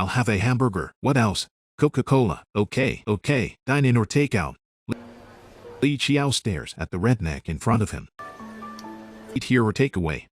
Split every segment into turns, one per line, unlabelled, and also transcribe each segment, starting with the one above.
I'll have a hamburger. What else? Coca-Cola. Okay, okay. Dine in or take out. Li Qiao stares at the redneck in front of him. Eat here or take away.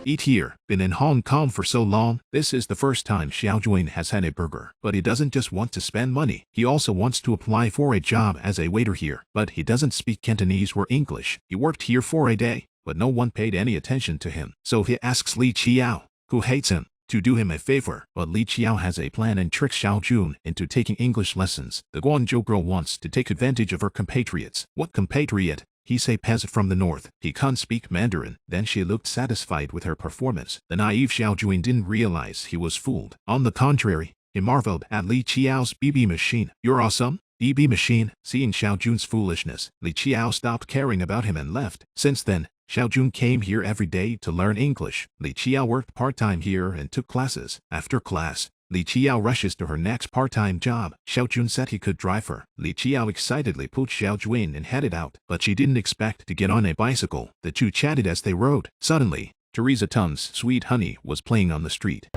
Eat here. Been in Hong Kong for so long, this is the first time Xiaojuan has had a burger. But he doesn't just want to spend money, he also wants to apply for a job as a waiter here. But he doesn't speak Cantonese or English. He worked here for a day, but no one paid any attention to him. So he asks Li Qiao, who hates him, to do him a favor. But Li Qiao has a plan and tricks Xiaojun into taking English lessons. The Guangzhou girl wants to take advantage of her compatriots. What compatriot? He's a peasant from the north. He can't speak Mandarin. Then she looked satisfied with her performance. The naive Xiaojuan didn't realize he was fooled. On the contrary, he marveled at Li Qiao's BB machine. You're awesome. BB machine. Seeing Xiaojun's foolishness, Li Qiao stopped caring about him and left. Since then, Xiaojun came here every day to learn English. Li Qiao worked part-time here and took classes. After class, Li Qiao rushes to her next part-time job. Xiaojun said he could drive her. Li Qiao excitedly pulled Xiaojuan and headed out, but she didn't expect to get on a bicycle. The two chatted as they rode. Suddenly, Teresa Tung's Sweet Honey was playing on the street.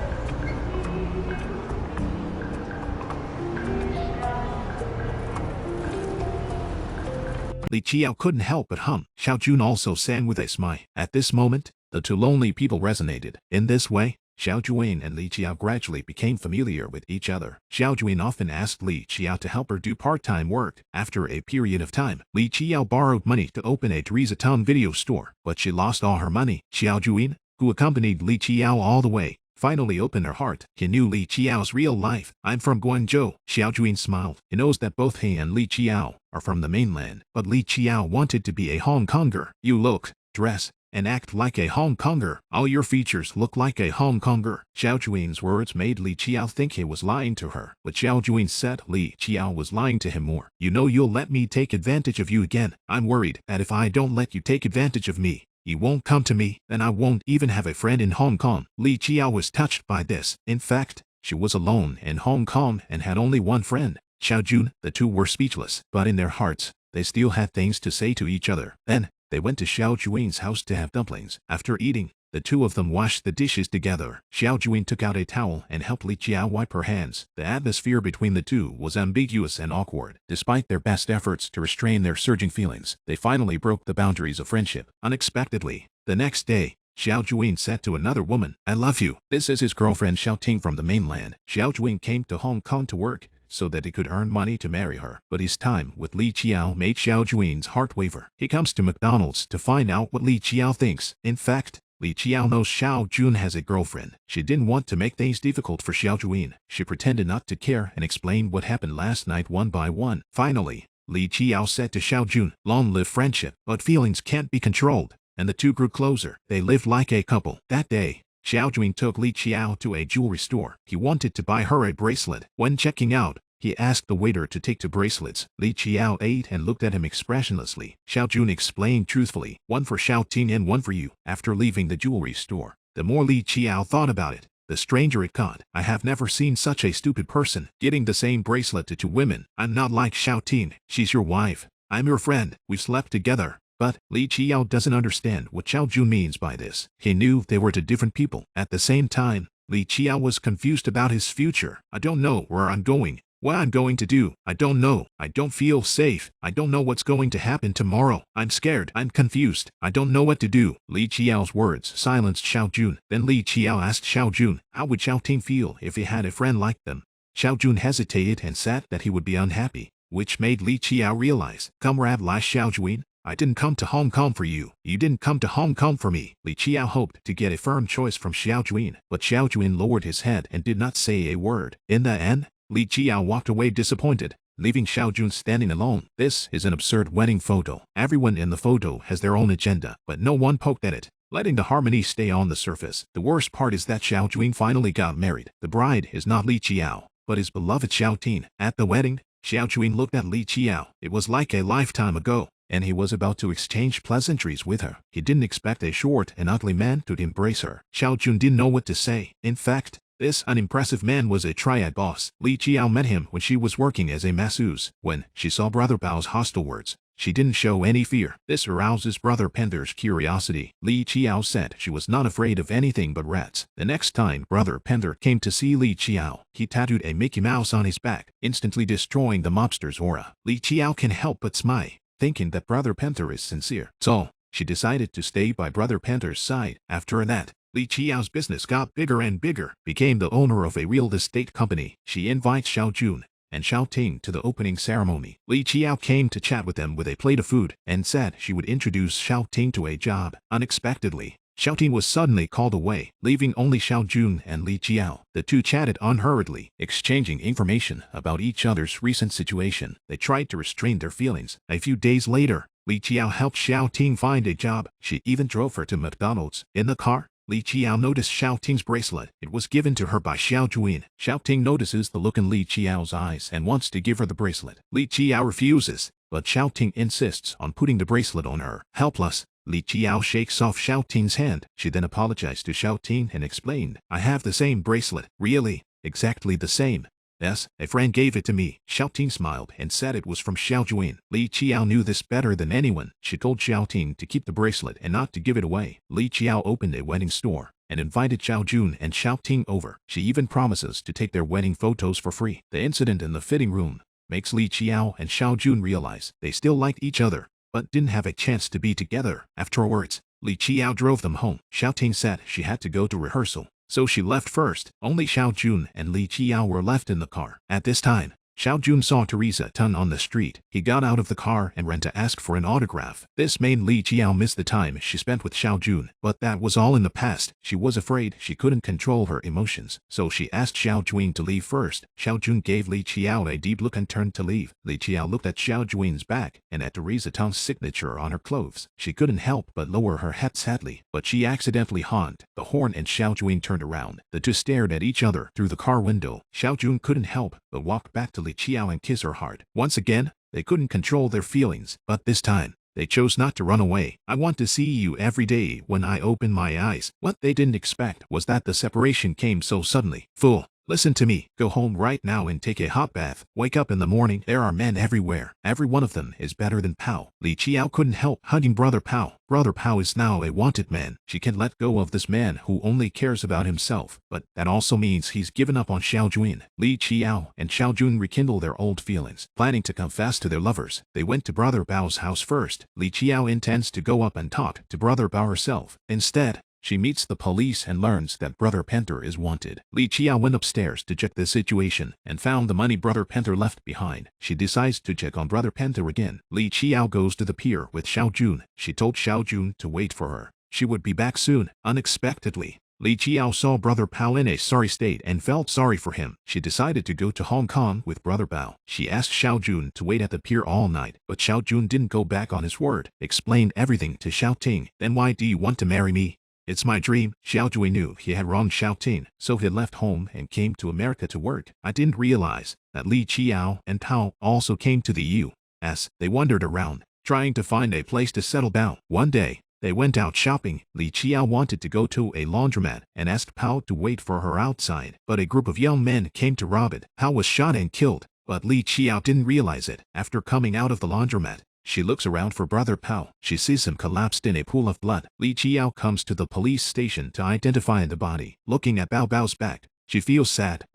Li Qiao couldn't help but hum. Xiaojun also sang with a smile. At this moment, the two lonely people resonated. In this way, Xiaojuan and Li Qiao gradually became familiar with each other. Xiaojuan often asked Li Qiao to help her do part-time work. After a period of time, Li Qiao borrowed money to open a Teresa Tung video store, but she lost all her money. Xiaojuan, who accompanied Li Qiao all the way, finally opened her heart. He knew Li Qiao's real life. I'm from Guangzhou. Xiaojuan smiled. He knows that both he and Li Qiao are from the mainland, but Li Qiao wanted to be a Hong Konger. You look, dress, and act like a Hong Konger. All your features look like a Hong Konger. Xiaojuan's words made Li Qiao think he was lying to her, but Xiaojuan said Li Qiao was lying to him more. You know you'll let me take advantage of you again. I'm worried that if I don't let you take advantage of me, you won't come to me, then I won't even have a friend in Hong Kong. Li Qiao was touched by this. In fact, she was alone in Hong Kong and had only one friend, Xiaojun. The two were speechless, but in their hearts, they still had things to say to each other. Then, they went to Xiaojuan's house to have dumplings. After eating, the two of them washed the dishes together. Xiaojuan took out a towel and helped Li Qiao wipe her hands. The atmosphere between the two was ambiguous and awkward. Despite their best efforts to restrain their surging feelings, they finally broke the boundaries of friendship. Unexpectedly, the next day, Xiaojuan said to another woman, I love you. This is his girlfriend Xiaoting from the mainland. Xiaojuan came to Hong Kong to work, so that he could earn money to marry her. But his time with Li Qiao made Xiaojuan's heart waver. He comes to McDonald's to find out what Li Qiao thinks. In fact, Li Qiao knows Xiaojun has a girlfriend. She didn't want to make things difficult for Xiaojuan. She pretended not to care and explained what happened last night one by one. Finally, Li Qiao said to Xiaojun, long live friendship, but feelings can't be controlled. And the two grew closer. They lived like a couple. That day, Xiaojuan took Li Qiao to a jewelry store. He wanted to buy her a bracelet. When checking out, he asked the waiter to take two bracelets. Li Qiao ate and looked at him expressionlessly. Xiaojun explained truthfully, one for Xiaoting and one for you. After leaving the jewelry store, the more Li Qiao thought about it, the stranger it got. I have never seen such a stupid person, getting the same bracelet to two women. I'm not like Xiaoting. She's your wife. I'm your friend. We've slept together. But Li Qiao doesn't understand what Xiaojun means by this. He knew they were two different people. At the same time, Li Qiao was confused about his future. I don't know where I'm going. What I'm going to do, I don't know. I don't feel safe. I don't know what's going to happen tomorrow. I'm scared. I'm confused. I don't know what to do. Li Qiao's words silenced Xiaojun. Then Li Qiao asked Xiaojun, how would Xiaoting feel if he had a friend like them? Xiaojun hesitated and said that he would be unhappy, which made Li Qiao realize, comrade Li Xiaojuan, I didn't come to Hong Kong for you. You didn't come to Hong Kong for me. Li Qiao hoped to get a firm choice from Xiaojuan, but Xiaojuan lowered his head and did not say a word. In the end, Li Qiao walked away disappointed, leaving Xiaojun standing alone. This is an absurd wedding photo. Everyone in the photo has their own agenda, but no one poked at it, letting the harmony stay on the surface. The worst part is that Xiaojuan finally got married. The bride is not Li Qiao, but his beloved Xiaoting. At the wedding, Xiaojuan looked at Li Qiao. It was like a lifetime ago, and he was about to exchange pleasantries with her. He didn't expect a short and ugly man to embrace her. Xiaojun didn't know what to say. In fact, this unimpressive man was a triad boss. Li Qiao met him when she was working as a masseuse. When she saw Brother Bao's hostile words, She didn't show any fear. This arouses Brother Panther's curiosity. Li Qiao said she was not afraid of anything but rats. The next time Brother Panther came to see Li Qiao, he tattooed a Mickey Mouse on his back, instantly destroying the mobster's aura. Li Qiao can help but smile, thinking that Brother Panther is sincere. So, she decided to stay by Brother Panther's side. After that, Li Qiao's business got bigger and bigger, became the owner of a real estate company. She invites Xiaojun and Xiaoting to the opening ceremony. Li Qiao came to chat with them with a plate of food and said she would introduce Xiaoting to a job. Unexpectedly, Xiaoting was suddenly called away, leaving only Xiaojun and Li Qiao. The two chatted unhurriedly, exchanging information about each other's recent situation. They tried to restrain their feelings. A few days later, Li Qiao helped Xiaoting find a job. She even drove her to McDonald's. In the car, Li Qiao noticed Xiaoting's bracelet. It was given to her by Xiaojuin. Xiaoting notices the look in Li Qiao's eyes and wants to give her the bracelet. Li Qiao refuses, but Xiaoting insists on putting the bracelet on her. Helpless, Li Qiao shakes off Xiaoting's hand. She then apologized to Xiaoting and explained, "I have the same bracelet." "Really? Exactly the same?" "Yes, a friend gave it to me." Xiaoting smiled and said it was from Xiaojuin. Li Qiao knew this better than anyone. She told Xiaoting to keep the bracelet and not to give it away. Li Qiao opened a wedding store and invited Xiaojun and Xiaoting over. She even promises to take their wedding photos for free. The incident in the fitting room makes Li Qiao and Xiaojun realize they still liked each other, but didn't have a chance to be together. Afterwards, Li Qiao drove them home. Xiaoting said she had to go to rehearsal, so she left first. Only Xiaojun and Li Qiao were left in the car. At this time, Xiaojun saw Teresa Tun on the street. He got out of the car and ran to ask for an autograph. This made Li Qiao miss the time she spent with Xiaojun, but that was all in the past. She was afraid she couldn't control her emotions, so she asked Xiaojun to leave first. Xiaojun gave Li Qiao a deep look and turned to leave. Li Qiao looked at Xiaojun's back and at Teresa Tun's signature on her clothes. She couldn't help but lower her head sadly, but she accidentally honked the horn and Xiaojun turned around. The two stared at each other through the car window. Xiaojun couldn't help but walk back to Li Qiao and kiss her hard. Once again, they couldn't control their feelings, but this time, they chose not to run away. "I want to see you every day when I open my eyes." What they didn't expect was that the separation came so suddenly. "Fool, listen to me. Go home right now and take a hot bath. Wake up in the morning. There are men everywhere. Every one of them is better than Pao." Li Qiao couldn't help hugging Brother Pao. Brother Pao is now a wanted man. She can't let go of this man who only cares about himself, but that also means he's given up on Xiaojuin. Li Qiao and Xiaojun rekindle their old feelings. Planning to confess to their lovers, they went to Brother Bao's house first. Li Qiao intends to go up and talk to Brother Bao herself. Instead, she meets the police and learns that Brother Panther is wanted. Li Qiao went upstairs to check the situation and found the money Brother Panther left behind. She decides to check on Brother Panther again. Li Qiao goes to the pier with Xiaojun. She told Xiaojun to wait for her. She would be back soon. Unexpectedly, Li Qiao saw Brother Pao in a sorry state and felt sorry for him. She decided to go to Hong Kong with Brother Bao. She asked Xiaojun to wait at the pier all night, but Xiaojun didn't go back on his word. Explained everything to Xiaoting. "Then why do you want to marry me?" "It's my dream." Xiaojun knew he had wronged Xiaoting, so he left home and came to America to work. "I didn't realize that Li Qiao and Pao also came to the U.S. They wandered around, trying to find a place to settle down. One day, they went out shopping. Li Qiao wanted to go to a laundromat and asked Pao to wait for her outside, but a group of young men came to rob it. Pao was shot and killed, but Li Qiao didn't realize it. After coming out of the laundromat, she looks around for Brother Pao. She sees him collapsed in a pool of blood. Li Qiao comes to the police station to identify the body. Looking at Bao Bao's back, she feels sad.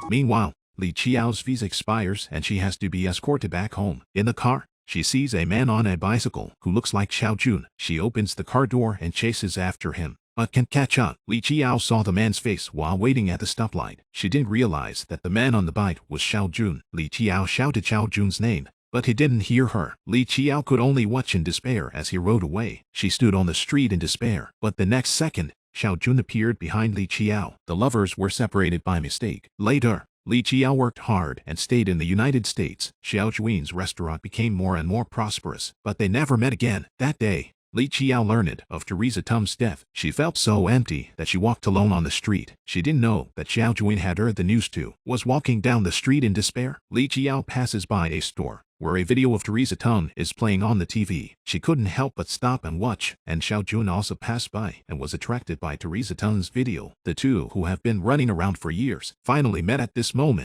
Meanwhile, Li Qiao's visa expires and she has to be escorted back home. In the car, she sees a man on a bicycle who looks like Xiaojun. She opens the car door and chases after him, but can't catch up. Li Qiao saw the man's face while waiting at the stoplight. She didn't realize that the man on the bike was Xiaojun. Li Qiao shouted Xiaojun's name, but he didn't hear her. Li Qiao could only watch in despair as he rode away. She stood on the street in despair, but the next second, Xiaojun appeared behind Li Qiao. The lovers were separated by mistake. Later, Li Qiao worked hard and stayed in the United States. Xiaojuin's restaurant became more and more prosperous, but they never met again. That day, Li Qiao learned of Teresa Tum's death. She felt so empty that she walked alone on the street. She didn't know that Xiaojuin had heard the news too. Was walking down the street in despair. Li Qiao passes by a store where a video of Teresa Tung is playing on the TV. She couldn't help but stop and watch, and Xiao Jun also passed by and was attracted by Teresa Tung's video. The two, who have been running around for years, finally met at this moment.